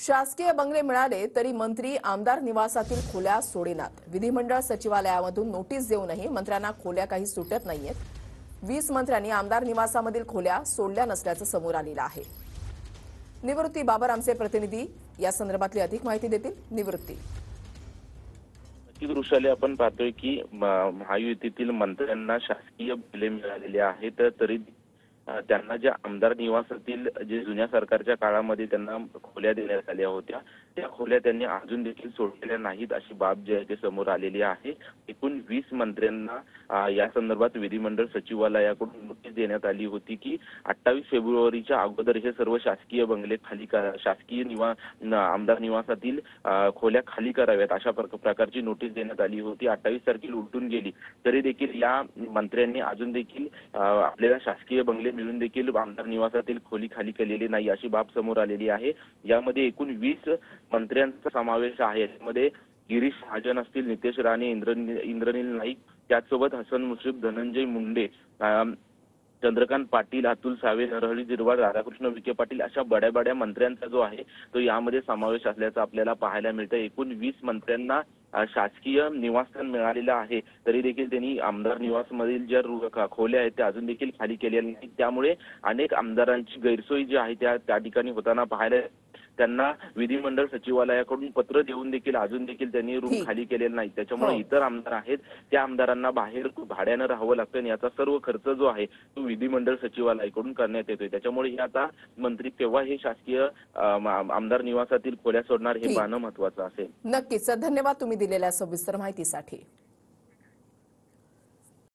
शासकीय बंगले मिळाले तरी मंत्री आमदार निवासातील खोल्या सोडेनात। विधिमंडळ सचिवालयामधून नोटीस देऊनही मंत्र्यांना खोल्या काही सुटत नाहीयेत। 20 मंत्र्यांनी आमदार निवासामधील खोल्या सोडल्या नसल्याचं समोर आलेलं आहे। निवृत्ती बाबर आमचे प्रतिनिधी या संदर्भातली अधिक माहिती देतील। निवृत्ती, दृश्याला आपण पाहतोय की महायुतीतील मंत्र्यांना शासकीय बंगले मिळालेले आहेत, तरी त्यांना ज्या आमदार निवासातील जे जुन्या सरकारच्या काळामध्ये त्यांना खोल्या देण्यात आल्या होत्या त्या खोल्या त्यांनी अजून देखील सोडलेल्या नाहीत अशी बाब जी आहे ते समोर आलेली आहे। एकूण 20 मंत्र्यांना या संदर्भात विधिमंडळ सचिवालयाकडून नोटीस देण्यात आली होती की 28 फेब्रुवारीच्या अगोदर हे सर्व शासकीय बंगले खाली करा, शासकीय आमदार निवासातील खोल्या खाली कराव्यात अशा प्रकारची नोटीस देण्यात आली होती। 28 तारखेला उलटून गेली तरी देखील या मंत्र्यांनी अजून देखील आपल्याला शासकीय बंगले मिळून देखील आमदार निवासातील खोली खाली केलेली नाही अशी बाब समोर आलेली आहे। यामध्ये एकूण 20 मंत्र्यांचा समावेश आहे। यामध्ये गिरीश महाजन असतील, नितेश राणे, इंद्रनील नाईक, त्याचसोबत हसन मुश्रीफ, धनंजय मुंडे, चंद्रकांत पाटील, अतुल सावे, नरहरी झिरवाळ, राधाकृष्ण विखे पाटील अशा बड्या मंत्र्यांचा जो आहे तो यामध्ये समावेश असल्याचं आपल्याला पाहायला मिळतं। एकूण 20 मंत्र्यांना शासकीय निवासस्थान मिळालेलं आहे तरी देखील त्यांनी आमदार निवासमधील ज्या खोल्या आहेत त्या अजून देखील खाली केलेल्या नाहीत। त्यामुळे अनेक आमदारांची गैरसोय जी आहे त्या ठिकाणी होताना पाहायला त्यांना विधिमंडळ सचिवालयाकडून पत्र देऊन देखील अजून देखील त्यांनी रूम खाली केलेले नाही। त्याच्यामुळे इतर आमदार आहेत त्या आमदारांना बाहेर भाड्यानं राहावं लागतं आणि याचा सर्व खर्च जो आहे तो विधिमंडळ सचिवालयाकडून करण्यात येतोय। त्याच्यामुळे हे आता मंत्री केव्हा हे शासकीय आमदार निवासातील खोल्या सोडणार हे पाहणं महत्त्वाचं असेल। नक्कीच, धन्यवाद तुम्ही दिलेल्या सविस्तर माहितीसाठी।